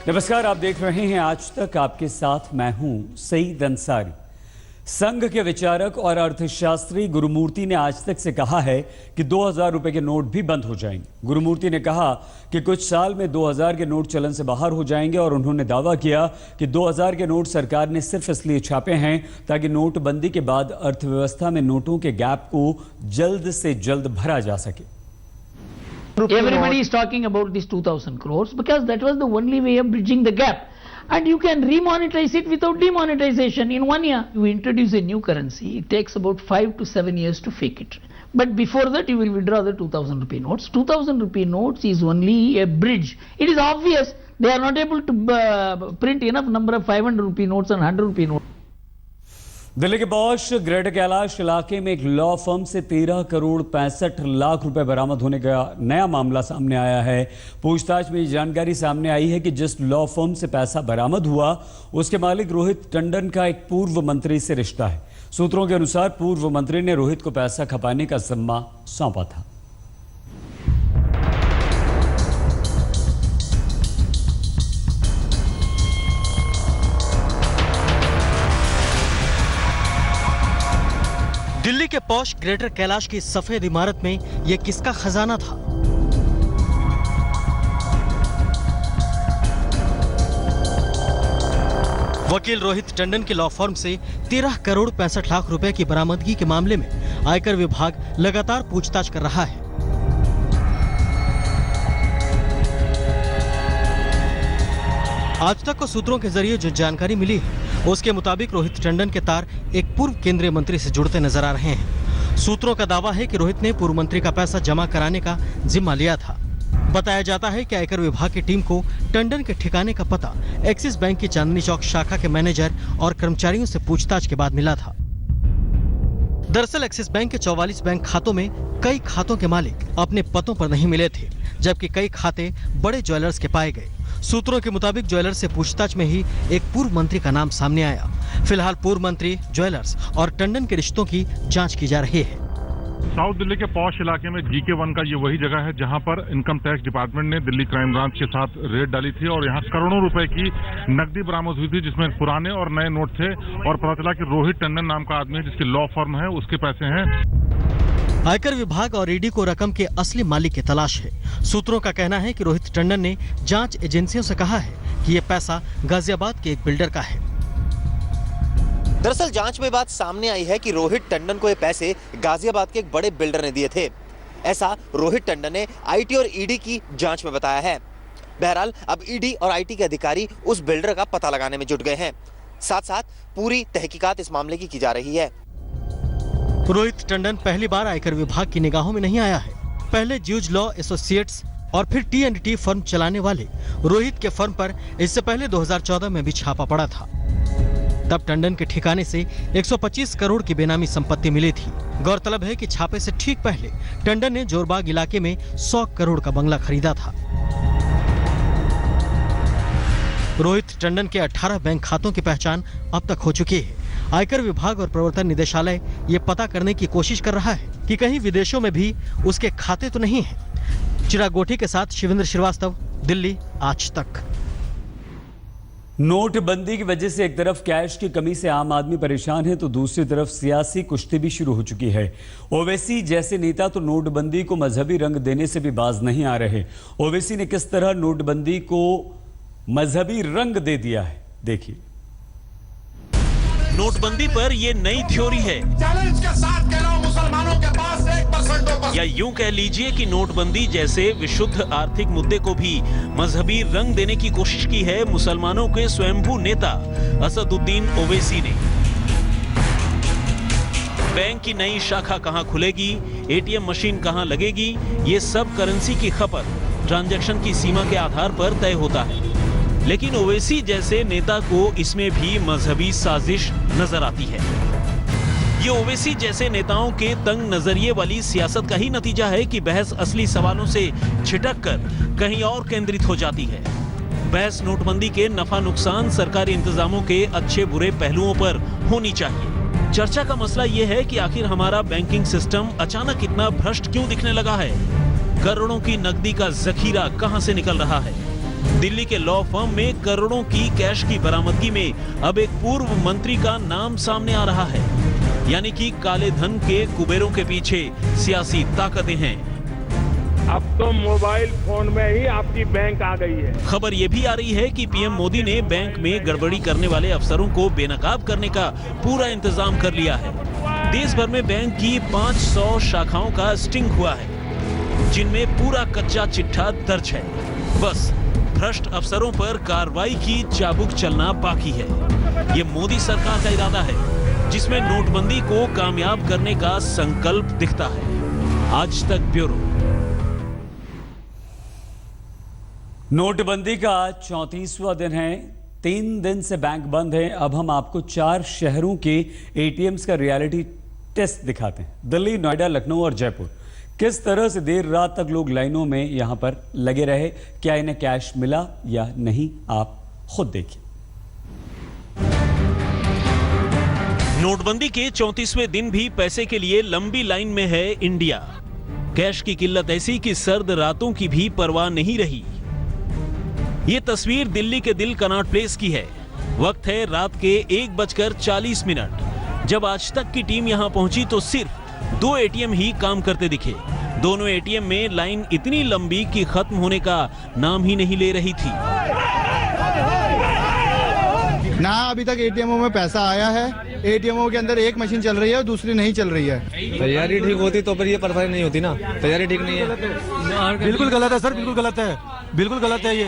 नमस्कार, आप देख रहे हैं आज तक। आपके साथ मैं हूं सईद अंसारी। संघ के विचारक और अर्थशास्त्री गुरुमूर्ति ने आज तक से कहा है कि 2000 रुपए के नोट भी बंद हो जाएंगे। गुरुमूर्ति ने कहा कि कुछ साल में 2000 के नोट चलन से बाहर हो जाएंगे और उन्होंने दावा किया कि 2000 के नोट सरकार ने सिर्फ इसलिए छापे हैं ताकि नोटबंदी के बाद अर्थव्यवस्था में नोटों के गैप को जल्द से जल्द भरा जा सके। Everybody is talking about this 2000 crores because that was the only way of bridging the gap, and you can remonetize it without demonetization in 1 year. You introduce a new currency, it takes about 5 to 7 years to fake it, but before that you will withdraw the 2000 rupee notes. 2000 rupee notes is only a bridge. It is obvious they are not able to print enough number of 500 rupee notes and 100 rupee notes. Delhi के posh greater Kailash इलाके में एक law firm से 13 करोड़ 65 लाख रुपए बरामद होने का नया मामला सामने आया है। पूछताछ में जानकारी सामने आई है कि जिस लॉ फर्म से पैसा बरामद हुआ उसके मालिक रोहित टंडन का एक पूर्व मंत्री से रिश्ता है। सूत्रों के अनुसार पूर्व मंत्री ने रोहित को पैसा खपाने का जिम्मा सौंपा था। दिल्ली के पॉश ग्रेटर कैलाश की सफेद इमारत में यह किसका खजाना था? वकील रोहित टंडन के लॉ फर्म से 13 करोड़ 65 लाख रुपए की बरामदगी के मामले में आयकर विभाग लगातार पूछताछ कर रहा है। आज तक को सूत्रों के जरिए जो जानकारी मिली है उसके मुताबिक रोहित टंडन के तार एक पूर्व केंद्रीय मंत्री से जुड़ते नजर आ रहे हैं। सूत्रों का दावा है कि रोहित ने पूर्व मंत्री का पैसा जमा कराने का जिम्मा लिया था। बताया जाता है कि आयकर विभाग की टीम को टंडन के ठिकाने का पता एक्सिस बैंक की चांदनी चौक शाखा के मैनेजर और कर्मचारियों से पूछताछ के बाद मिला था। दरअसल एक्सिस बैंक के 44 बैंक खातों में कई खातों के मालिक अपने पतों पर नहीं मिले थे, जबकि कई खाते बड़े ज्वेलर्स के पाए गए। सूत्रों के मुताबिक ज्वेलर्स से पूछताछ में ही एक पूर्व मंत्री का नाम सामने आया। फिलहाल पूर्व मंत्री, ज्वेलर्स और टंडन के रिश्तों की जांच की जा रही है। साउथ दिल्ली के पॉश इलाके में GK1 का ये वही जगह है जहां पर इनकम टैक्स डिपार्टमेंट ने दिल्ली क्राइम ब्रांच के साथ रेड डाली थी और यहां करोड़ों रुपए की नकदी बरामद हुई थी, जिसमें पुराने और नए नोट थे और पता चला कि रोहित टंडन नाम का आदमी है जिसकी लॉ फर्म है, उसके पैसे हैं। आयकर विभाग और ईडी को रकम के असली मालिक की तलाश है। सूत्रों का कहना है कि रोहित टंडन ने जांच एजेंसियों से कहा है कि यह पैसा गाजियाबाद के एक बिल्डर का है। दरअसल जांच में बात सामने आई है कि रोहित टंडन को ये पैसे गाजियाबाद के एक बड़े बिल्डर ने दिए थे। ऐसा रोहित टंडन ने आईटी और ईडी की जांच में बताया है। बहरहाल अब ईडी और आईटी के अधिकारी उस बिल्डर का पता लगाने में जुट गए हैं। साथ साथ पूरी तहकीकात इस मामले की जा रही है। रोहित टंडन पहली बार आयकर विभाग की निगाहों में नहीं आया है। पहले ज्यूज लॉ एसोसिएट्स और फिर T&T फर्म चलाने वाले रोहित के फर्म पर इससे पहले 2014 में भी छापा पड़ा था। तब टंडन के ठिकाने से 125 करोड़ की बेनामी संपत्ति मिली थी। गौरतलब है कि छापे से ठीक पहले टंडन ने जोरबाग इलाके में 100 करोड़ का बंगला खरीदा था। रोहित टंडन के 18 बैंक खातों की पहचान अब तक हो चुकी है। आयकर विभाग और प्रवर्तन निदेशालय ये पता करने की कोशिश कर रहा है कि कहीं विदेशों में भी उसके खाते तो नहीं हैं। चिराग गोठी के साथ शिवेंद्र श्रीवास्तव, दिल्ली, आज तक। नोटबंदी की वजह से एक तरफ कैश की कमी से आम आदमी परेशान है तो दूसरी तरफ सियासी कुश्ती भी शुरू हो चुकी है। ओवैसी जैसे नेता तो नोटबंदी को मजहबी रंग देने से भी बाज नहीं आ रहे। ओवैसी ने किस तरह नोटबंदी को मजहबी रंग दे दिया है, देखिए। नोटबंदी पर ये नई थ्योरी है। चैलेंज के साथ कह रहा हूं, मुसलमानों के पास 1% 2%। या यूं कह लीजिए कि नोटबंदी जैसे विशुद्ध आर्थिक मुद्दे को भी मजहबी रंग देने की कोशिश की है मुसलमानों के स्वयंभू नेता असदुद्दीन ओवैसी ने। बैंक की नई शाखा कहां खुलेगी, ATM मशीन कहां लगेगी, ये सब करेंसी की खपत ट्रांजैक्शन की सीमा के आधार पर तय होता है। लेकिन ओवैसी जैसे नेता को इसमें भी मजहबी साजिश नजर आती है। ये ओवैसी जैसे नेताओं के तंग नजरिए वाली सियासत का ही नतीजा है कि बहस असली सवालों से छिटक कर कहीं और केंद्रित हो जाती है। बहस नोटबंदी के नफा नुकसान, सरकारी इंतजामों के अच्छे बुरे पहलुओं पर होनी चाहिए। चर्चा का मसला ये है कि आखिर हमारा बैंकिंग सिस्टम अचानक इतना भ्रष्ट क्यों दिखने लगा है? करोड़ों की नकदी का जखीरा कहां से निकल रहा है? दिल्ली के लॉ फर्म में करोड़ों की कैश की बरामदगी में अब एक पूर्व मंत्री का नाम सामने आ रहा है। यानी कि काले धन के कुबेरों के पीछे सियासी ताकतें हैं। अब तो मोबाइल फोन में ही आपकी बैंक आ गई है। खबर यह भी आ रही है कि पीएम मोदी ने बैंक में गड़बड़ी करने वाले अफसरों को बेनकाब करने का पूरा इंतजाम कर लिया है। देश भर में बैंक की 500 शाखाओं का स्टिंग हुआ है, जिनमें पूरा कच्चा चिट्ठा दर्ज है। बस भ्रष्ट अफसरों पर कार्रवाई की चाबुक चलना बाकी है। ये मोदी सरकार का इरादा है, जिसमें नोटबंदी को कामयाब करने का संकल्प दिखता है। आज तक ब्यूरो। नोटबंदी का 34वां दिन है। 3 दिन से बैंक बंद है। अब हम आपको 4 शहरों के एटीएम्स का रियलिटी टेस्ट दिखाते हैं। दिल्ली, नोएडा, लखनऊ और जयपुर। किस तरह से देर रात तक लोग लाइनों में यहां पर लगे रहे, क्या इन्हें कैश मिला या नहीं, आप खुद देखिए। नोटबंदी के 34वें दिन भी पैसे के लिए लंबी लाइन में है इंडिया। कैश की किल्लत ऐसी कि सर्द रातों की भी परवाह नहीं रही। ये तस्वीर दिल्ली के दिल कनॉट प्लेस की है। वक्त है रात के 1:40। जब आज तक की टीम यहां पहुंची तो सिर्फ 2 एटीएम ही काम करते दिखे। दोनों एटीएम में लाइन इतनी लंबी कि खत्म होने का नाम ही नहीं ले रही थी। ना अभी तक एटीएमओ में पैसा आया है। एटीएमओ के अंदर एक मशीन चल रही है और दूसरी नहीं चल रही है। तैयारी ठीक होती तो फिर ये परेशानी नहीं होती ना। तैयारी ठीक नहीं है। बिल्कुल गलत है सर, बिल्कुल गलत है, बिल्कुल गलत है। ये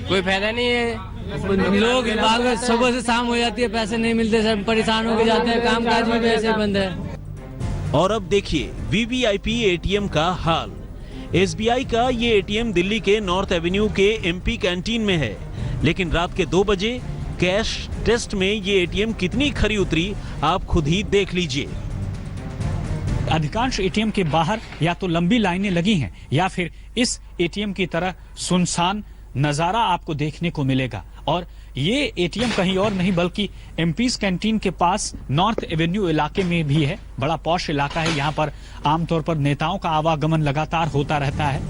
कोई फायदा नहीं है। लोग सुबह से शाम हो जाती है, पैसे नहीं मिलते, सब परेशान होकर जाते हैं। काम काज भी वैसे बंद है। और अब देखिए वीवीआईपी एटीएम का हाल। एसबीआई का ये एटीएम दिल्ली के नॉर्थ एवेन्यू के एमपी कैंटीन में है, लेकिन रात के 2 बजे कैश टेस्ट में ये एटीएम कितनी खरी उतरी आप खुद ही देख लीजिए। अधिकांश एटीएम के बाहर या तो लंबी लाइनें लगी हैं या फिर इस एटीएम की तरह सुनसान नजारा आपको देखने को मिलेगा। और ये एटीएम कहीं और नहीं बल्कि एमपीज कैंटीन के पास नॉर्थ एवेन्यू इलाके में भी है। बड़ा पॉश इलाका है। यहाँ पर आमतौर पर नेताओं का आवागमन लगातार होता रहता है।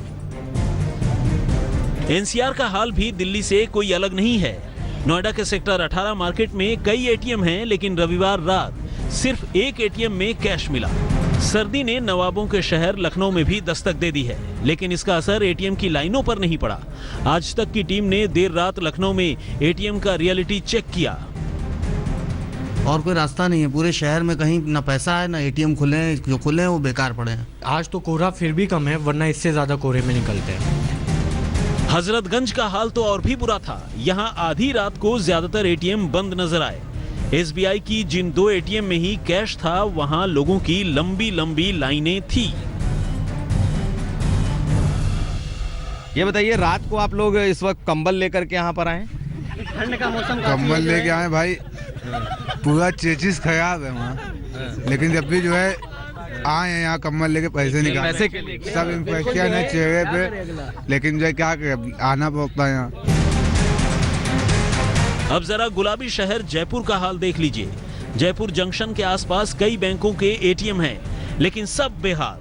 एनसीआर का हाल भी दिल्ली से कोई अलग नहीं है। नोएडा के सेक्टर 18 मार्केट में कई एटीएम हैं, लेकिन रविवार रात सिर्फ एक एटीएम में कैश मिला। सर्दी ने नवाबों के शहर लखनऊ में भी दस्तक दे दी है, लेकिन इसका असर एटीएम की लाइनों पर नहीं पड़ा। आज तक की टीम ने देर रात लखनऊ में एटीएम का रियलिटी चेक किया। और कोई रास्ता नहीं है पूरे शहर में, कहीं ना पैसा है ना एटीएम खुले हैं। जो खुले हैं वो बेकार पड़े हैं। आज तो कोहरा फिर भी कम है, वरना इससे ज्यादा कोहरे में निकलते हैं। हजरतगंज का हाल तो और भी बुरा था। यहाँ आधी रात को ज्यादातर एटीएम बंद नजर आए। एसबीआई की जिन 2 एटीएम में ही कैश था, वहां लोगों की लंबी लंबी लाइनें थी। ये बताइए, रात को आप लोग इस वक्त कंबल लेकर के यहाँ पर आए? ठंड का मौसम, कंबल लेके आए भाई। पूरा चेचिस खराब है वहाँ, लेकिन जब भी जो है आए हैं यहाँ कंबल लेके पैसे निकाल। सब इन्फेक्शन है चेहरे पे, लेकिन जो क्या करें, आना पड़ता है यहाँ। अब जरा गुलाबी शहर जयपुर का हाल देख लीजिए। जयपुर जंक्शन के आसपास कई बैंकों के एटीएम हैं, लेकिन सब बेहाल।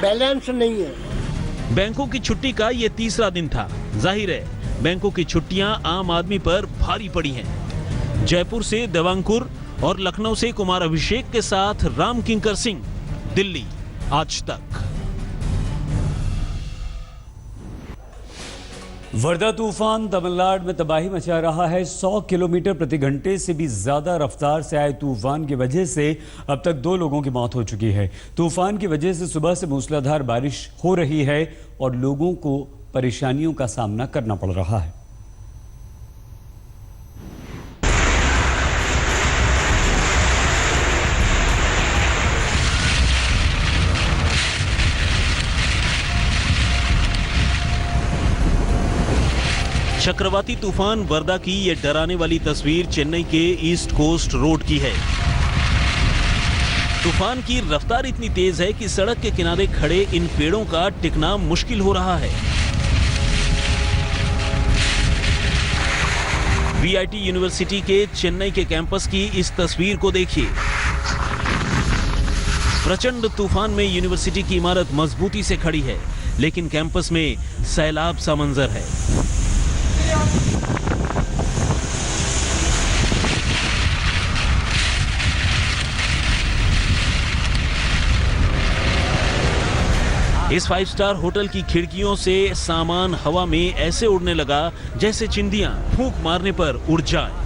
बैलेंस नहीं है। बैंकों की छुट्टी का ये 3रा दिन था। जाहिर है बैंकों की छुट्टियां आम आदमी पर भारी पड़ी हैं। जयपुर से देवांकुर और लखनऊ से कुमार अभिषेक के साथ राम किंकर सिंह, दिल्ली आज तक। वर्धा तूफान तमिलनाडु में तबाही मचा रहा है। 100 किलोमीटर प्रति घंटे से भी ज्यादा रफ्तार से आए तूफान की वजह से अब तक 2 लोगों की मौत हो चुकी है। तूफान की वजह से सुबह से मूसलाधार बारिश हो रही है और लोगों को परेशानियों का सामना करना पड़ रहा है। चक्रवाती तूफान वर्धा की ये डराने वाली तस्वीर चेन्नई के ईस्ट कोस्ट रोड की है। तूफान की रफ्तार इतनी तेज है कि सड़क के किनारे खड़े इन पेड़ों का टिकना मुश्किल हो रहा है। वीआईटी यूनिवर्सिटी के चेन्नई के कैंपस की इस तस्वीर को देखिए। प्रचंड तूफान में यूनिवर्सिटी की इमारत मजबूती से खड़ी है, लेकिन कैंपस में सैलाब सा मंजर है। इस 5 स्टार होटल की खिड़कियों से सामान हवा में ऐसे उड़ने लगा जैसे चिंदियां फूंक मारने पर उड़ जाए।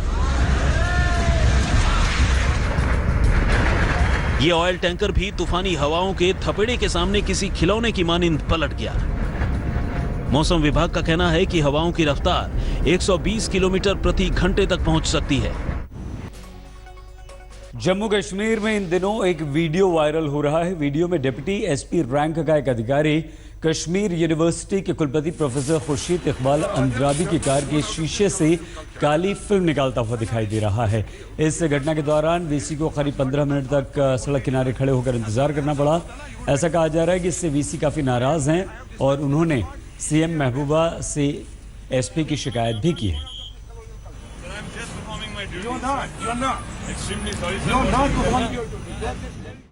ये ऑयल टैंकर भी तूफानी हवाओं के थपेड़े के सामने किसी खिलौने की मानिंद पलट गया। मौसम विभाग का कहना है कि हवाओं की रफ्तार 120 किलोमीटर प्रति घंटे तक पहुंच सकती है। जम्मू कश्मीर में इन दिनों एक वीडियो वायरल हो रहा है। वीडियो में डिप्टी एसपी रैंक का एक अधिकारी कश्मीर यूनिवर्सिटी के कुलपति प्रोफेसर खुर्शीद इकबाल अंद्राबी की कार के शीशे से काली फिल्म निकालता हुआ दिखाई दे रहा है। इस घटना के दौरान वीसी को करीब 15 मिनट तक सड़क किनारे खड़े होकर इंतजार करना पड़ा। ऐसा कहा जा रहा है कि इससे वीसी काफी नाराज हैं और उन्होंने सीएम महबूबा से एसपी की शिकायत भी की है। You're not. Extremely sorry. You're not.